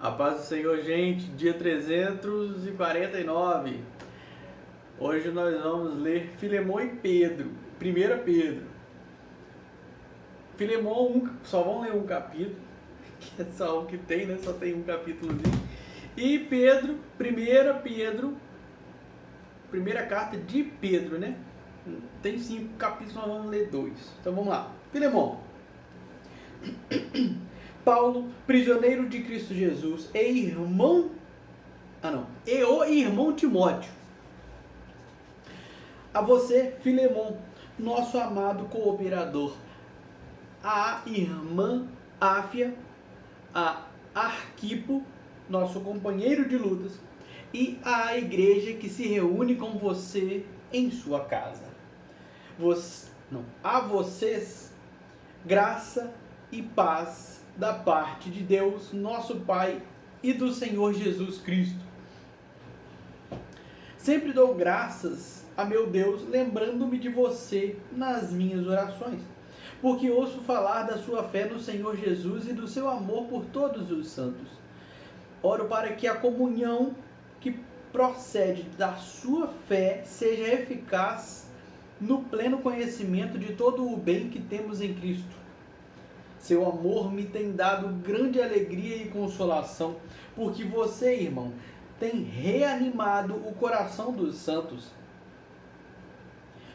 A paz do Senhor, gente, dia 349. Hoje nós vamos ler Filemão e Pedro, 1 Pedro. Filemão, só vamos ler um capítulo, que é só o que tem, né? Só tem um capítulozinho. E Pedro, 1 Pedro, primeira carta de Pedro, né? Tem 5 capítulos, nós vamos ler 2. Então vamos lá. Filemão. Paulo, prisioneiro de Cristo Jesus, e o irmão Timóteo. A você, Filemão, nosso amado cooperador, a irmã Áfia, a Arquipo, nosso companheiro de lutas, e a igreja que se reúne com você em sua casa. A vocês, graça e paz da parte de Deus, nosso Pai, e do Senhor Jesus Cristo. Sempre dou graças a meu Deus, lembrando-me de você nas minhas orações, porque ouço falar da sua fé no Senhor Jesus e do seu amor por todos os santos. Oro para que a comunhão que procede da sua fé seja eficaz no pleno conhecimento de todo o bem que temos em Cristo. Seu amor me tem dado grande alegria e consolação, porque você, irmão, tem reanimado o coração dos santos.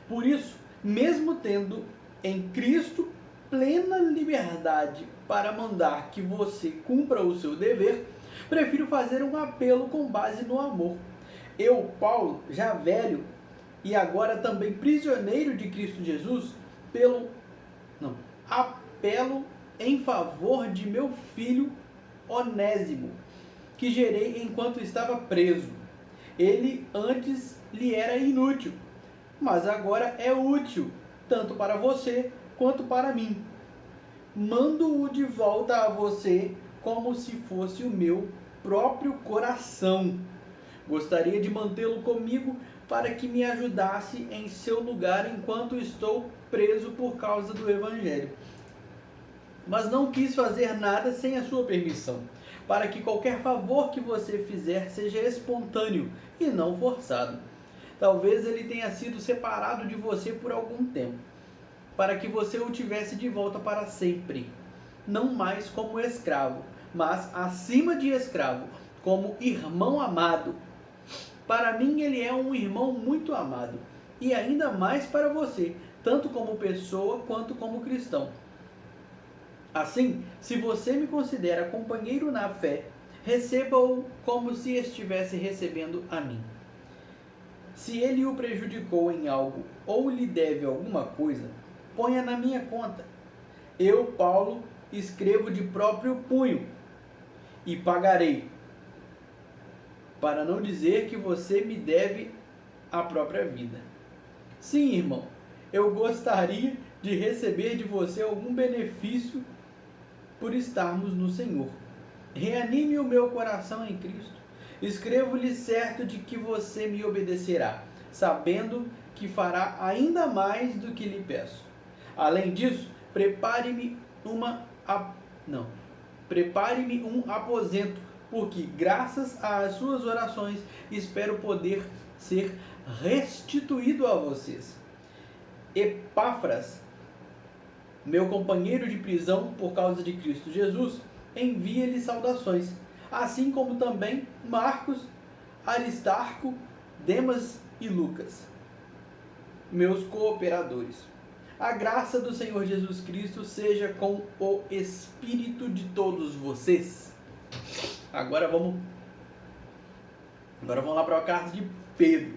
Por isso, mesmo tendo em Cristo plena liberdade para mandar que você cumpra o seu dever, prefiro fazer um apelo com base no amor. Eu, Paulo, já velho e agora também prisioneiro de Cristo Jesus, apelo em favor de meu filho Onésimo, que gerei enquanto estava preso. Ele antes lhe era inútil, mas agora é útil, tanto para você quanto para mim. Mando-o de volta a você como se fosse o meu próprio coração. Gostaria de mantê-lo comigo para que me ajudasse em seu lugar enquanto estou preso por causa do Evangelho. Mas não quis fazer nada sem a sua permissão, para que qualquer favor que você fizer seja espontâneo e não forçado. Talvez ele tenha sido separado de você por algum tempo, para que você o tivesse de volta para sempre, não mais como escravo, mas acima de escravo, como irmão amado. Para mim ele é um irmão muito amado, e ainda mais para você, tanto como pessoa quanto como cristão. Assim, se você me considera companheiro na fé, receba-o como se estivesse recebendo a mim. Se ele o prejudicou em algo ou lhe deve alguma coisa, ponha na minha conta. Eu, Paulo, escrevo de próprio punho e pagarei, para não dizer que você me deve a própria vida. Sim, irmão, eu gostaria de receber de você algum benefício por estarmos no Senhor. Reanime o meu coração em Cristo. Escrevo-lhe certo de que você me obedecerá, sabendo que fará ainda mais do que lhe peço. Além disso, prepare-me um aposento, porque graças às suas orações espero poder ser restituído a vocês. Epáfras, meu companheiro de prisão por causa de Cristo Jesus, envia-lhe saudações, assim como também Marcos, Aristarco, Demas e Lucas, meus cooperadores. A graça do Senhor Jesus Cristo seja com o espírito de todos vocês. Agora vamos lá para a carta de Pedro.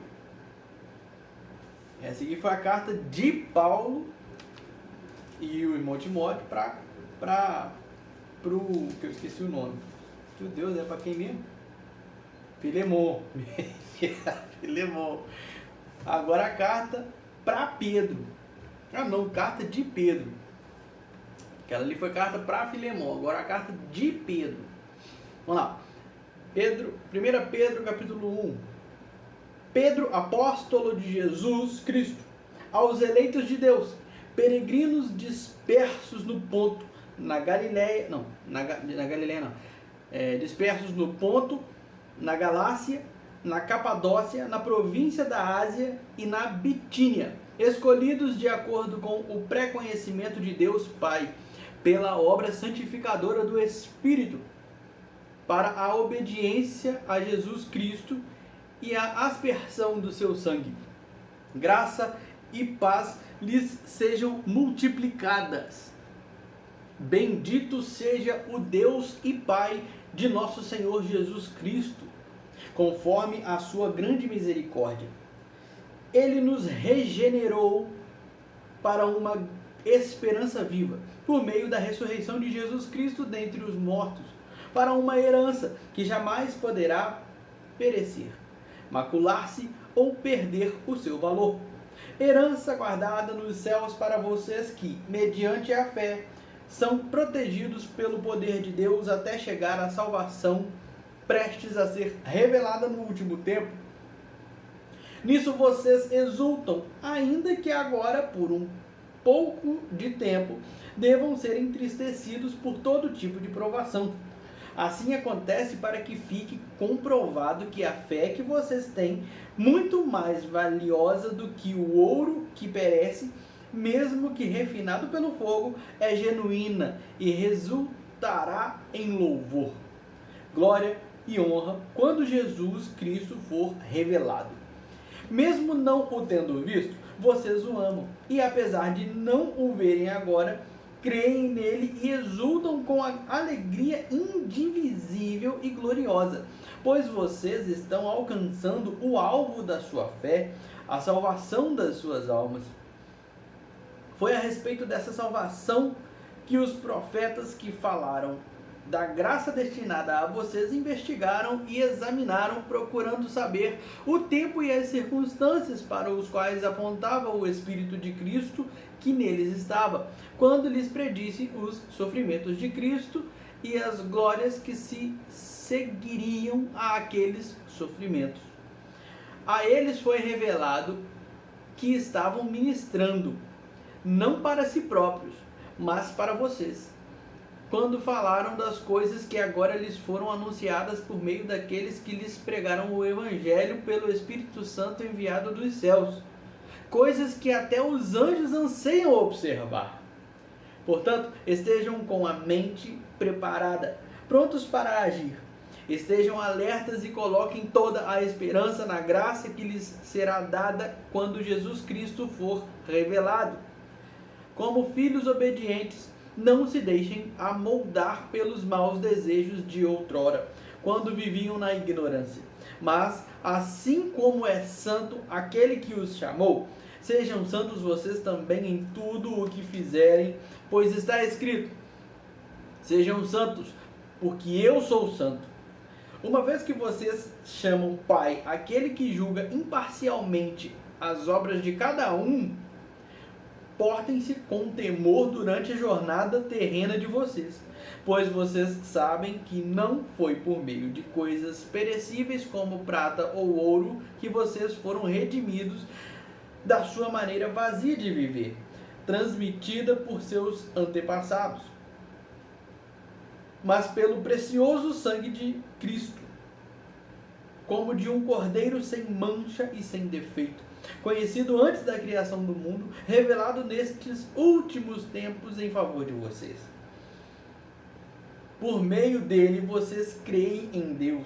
Essa aqui foi a carta de Paulo e o irmão Timóteo pro que eu esqueci o nome. Meu Deus, é para quem mesmo? Filemão. Filemão. Agora a carta para Pedro. Carta de Pedro. Aquela ali foi carta para Filemão. Agora a carta de Pedro. Vamos lá. 1 Pedro, capítulo 1. Pedro, apóstolo de Jesus Cristo, aos eleitos de Deus, peregrinos dispersos no Ponto, na Galileia, dispersos no Ponto, na Galácia, na Capadócia, na província da Ásia e na Bitínia, escolhidos de acordo com o pré-conhecimento de Deus Pai, pela obra santificadora do Espírito, para a obediência a Jesus Cristo e a aspersão do seu sangue. Graça e paz lhes sejam multiplicadas. Bendito seja o Deus e Pai de nosso Senhor Jesus Cristo, conforme a sua grande misericórdia. Ele nos regenerou para uma esperança viva, por meio da ressurreição de Jesus Cristo dentre os mortos, para uma herança que jamais poderá perecer, macular-se ou perder o seu valor. Herança guardada nos céus para vocês que, mediante a fé, são protegidos pelo poder de Deus até chegar à salvação, prestes a ser revelada no último tempo. Nisso vocês exultam, ainda que agora, por um pouco de tempo, devam ser entristecidos por todo tipo de provação. Assim acontece para que fique comprovado que a fé que vocês têm, muito mais valiosa do que o ouro que perece, mesmo que refinado pelo fogo, é genuína e resultará em louvor, glória e honra quando Jesus Cristo for revelado. Mesmo não o tendo visto, vocês o amam, e apesar de não o verem agora, creem nele e exultam com a alegria indivisível e gloriosa, pois vocês estão alcançando o alvo da sua fé, a salvação das suas almas. Foi a respeito dessa salvação que os profetas que falaram da graça destinada a vocês investigaram e examinaram, procurando saber o tempo e as circunstâncias para os quais apontava o Espírito de Cristo que neles estava, quando lhes predisse os sofrimentos de Cristo e as glórias que se seguiriam a aqueles sofrimentos. A eles foi revelado que estavam ministrando, não para si próprios, mas para vocês, quando falaram das coisas que agora lhes foram anunciadas por meio daqueles que lhes pregaram o Evangelho pelo Espírito Santo enviado dos céus, coisas que até os anjos anseiam observar. Portanto, estejam com a mente preparada, prontos para agir. Estejam alertas e coloquem toda a esperança na graça que lhes será dada quando Jesus Cristo for revelado. Como filhos obedientes, não se deixem amoldar pelos maus desejos de outrora, quando viviam na ignorância. Mas, assim como é santo aquele que os chamou, sejam santos vocês também em tudo o que fizerem, pois está escrito: sejam santos, porque eu sou santo. Uma vez que vocês chamam Pai aquele que julga imparcialmente as obras de cada um, portem-se com temor durante a jornada terrena de vocês, pois vocês sabem que não foi por meio de coisas perecíveis como prata ou ouro que vocês foram redimidos da sua maneira vazia de viver, transmitida por seus antepassados, mas pelo precioso sangue de Cristo, como de um cordeiro sem mancha e sem defeito, conhecido antes da criação do mundo, revelado nestes últimos tempos em favor de vocês. Por meio dele vocês creem em Deus,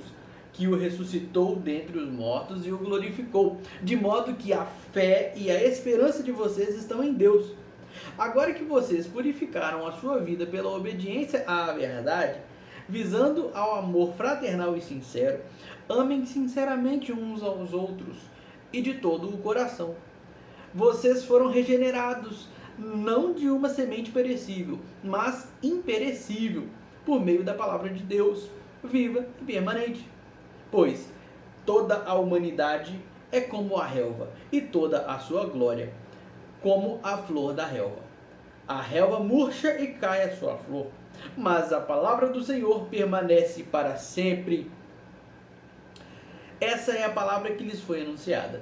que o ressuscitou dentre os mortos e o glorificou, de modo que a fé e a esperança de vocês estão em Deus. Agora que vocês purificaram a sua vida pela obediência à verdade, visando ao amor fraternal e sincero, amem sinceramente uns aos outros e de todo o coração. Vocês foram regenerados, não de uma semente perecível, mas imperecível, por meio da palavra de Deus, viva e permanente. Pois toda a humanidade é como a relva, e toda a sua glória como a flor da relva. A relva murcha e cai a sua flor, mas a palavra do Senhor permanece para sempre. Essa é a palavra que lhes foi anunciada.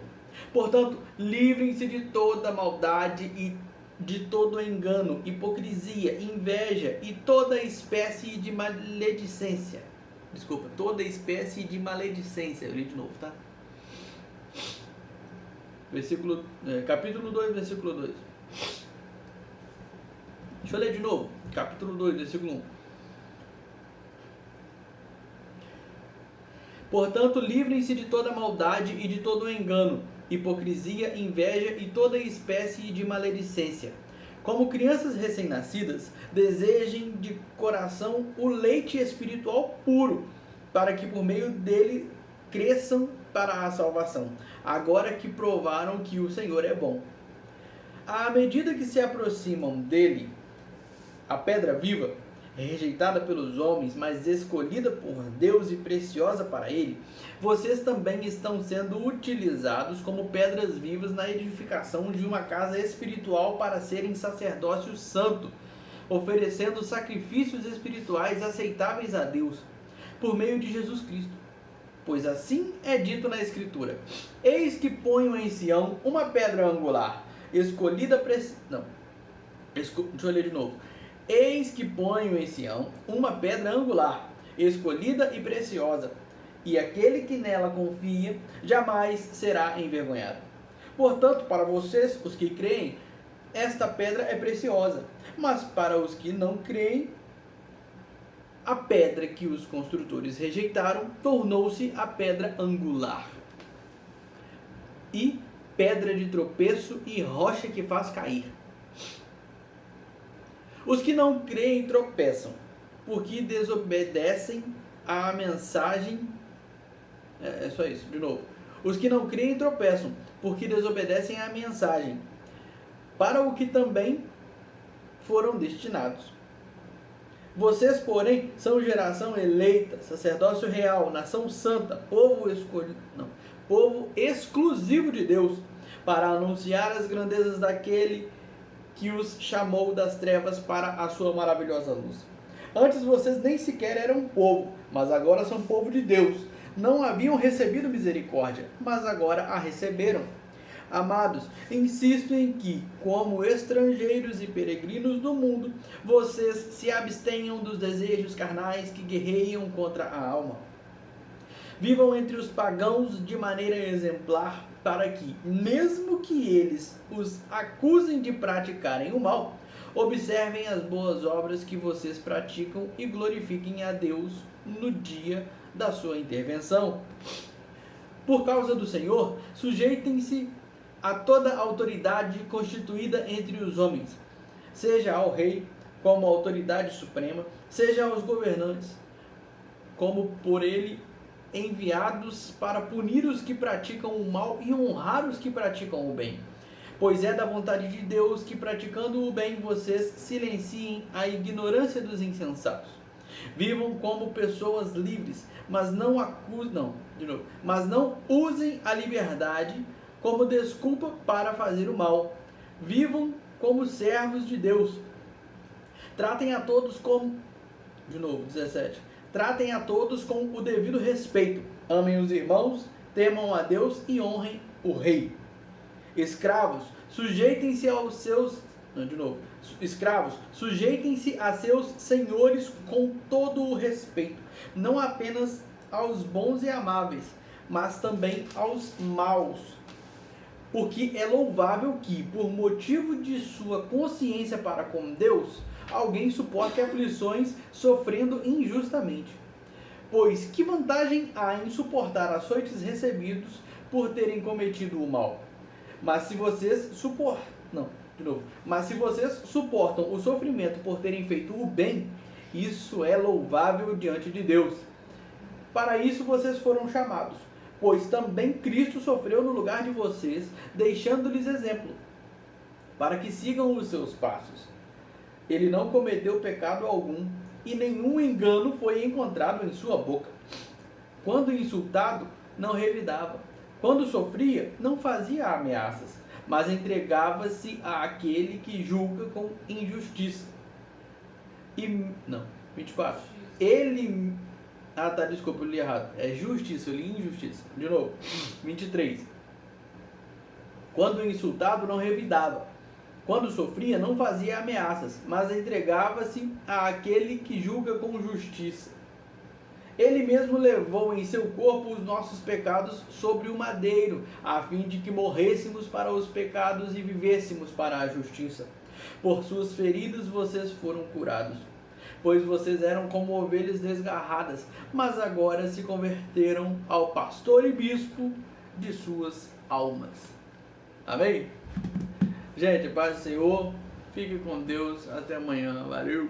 Portanto, livrem-se de toda maldade e de todo engano, hipocrisia, inveja e toda espécie de maledicência. Desculpa, toda espécie de maledicência. Eu li de novo, tá? Capítulo 2, versículo 2. Deixa eu ler de novo. Capítulo 2, versículo 1. Portanto, livrem-se de toda maldade e de todo engano, hipocrisia, inveja e toda espécie de maledicência. Como crianças recém-nascidas, desejem de coração o leite espiritual puro, para que por meio dele cresçam para a salvação, agora que provaram que o Senhor é bom. À medida que se aproximam dele, a pedra viva, rejeitada pelos homens, mas escolhida por Deus e preciosa para ele, vocês também estão sendo utilizados como pedras vivas na edificação de uma casa espiritual para serem sacerdócio santo, oferecendo sacrifícios espirituais aceitáveis a Deus, por meio de Jesus Cristo. Pois assim é dito na Escritura: eis que ponho em Sião uma pedra angular, escolhida deixa eu ler de novo. Eis que ponho em Sião uma pedra angular, escolhida e preciosa, e aquele que nela confia jamais será envergonhado. Portanto, para vocês, os que creem, esta pedra é preciosa, mas para os que não creem, a pedra que os construtores rejeitaram tornou-se a pedra angular, e pedra de tropeço e rocha que faz cair. Os que não creem tropeçam, porque desobedecem à mensagem. É só isso, de novo. Os que não creem tropeçam, porque desobedecem à mensagem, para o que também foram destinados. Vocês, porém, são geração eleita, sacerdócio real, nação santa, povo exclusivo de Deus, para anunciar as grandezas daquele que os chamou das trevas para a sua maravilhosa luz. Antes vocês nem sequer eram povo, mas agora são povo de Deus. Não haviam recebido misericórdia, mas agora a receberam. Amados, insisto em que, como estrangeiros e peregrinos do mundo, vocês se abstenham dos desejos carnais que guerreiam contra a alma. Vivam entre os pagãos de maneira exemplar, para que, mesmo que eles os acusem de praticarem o mal, observem as boas obras que vocês praticam e glorifiquem a Deus no dia da sua intervenção. Por causa do Senhor, sujeitem-se a toda autoridade constituída entre os homens, seja ao rei como autoridade suprema, seja aos governantes como por ele enviados para punir os que praticam o mal e honrar os que praticam o bem. Pois é da vontade de Deus que, praticando o bem, vocês silenciem a ignorância dos insensatos. Vivam como pessoas livres, mas não usem a liberdade como desculpa para fazer o mal. Vivam como servos de Deus. Tratem a todos com 17. Tratem a todos com o devido respeito. Amem os irmãos, temam a Deus e honrem o rei. Escravos, sujeitem-se aos seus... Escravos, sujeitem-se a seus senhores com todo o respeito, não apenas aos bons e amáveis, mas também aos maus. Porque é louvável que, por motivo de sua consciência para com Deus, alguém suporte aflições sofrendo injustamente. Pois que vantagem há em suportar açoites recebidos por terem cometido o mal? Mas se vocês suportam o sofrimento por terem feito o bem, isso é louvável diante de Deus. Para isso vocês foram chamados, pois também Cristo sofreu no lugar de vocês, deixando-lhes exemplo, para que sigam os seus passos. Ele não cometeu pecado algum, e nenhum engano foi encontrado em sua boca. Quando insultado, não revidava. Quando sofria, não fazia ameaças, mas entregava-se àquele que julga com injustiça. 24. Desculpa, eu li errado. É justiça, eu li injustiça. De novo. 23. Quando insultado, não revidava. Quando sofria, não fazia ameaças, mas entregava-se àquele que julga com justiça. Ele mesmo levou em seu corpo os nossos pecados sobre o madeiro, a fim de que morrêssemos para os pecados e vivêssemos para a justiça. Por suas feridas vocês foram curados, pois vocês eram como ovelhas desgarradas, mas agora se converteram ao pastor e bispo de suas almas. Amém? Gente, paz do Senhor, fique com Deus, até amanhã, valeu!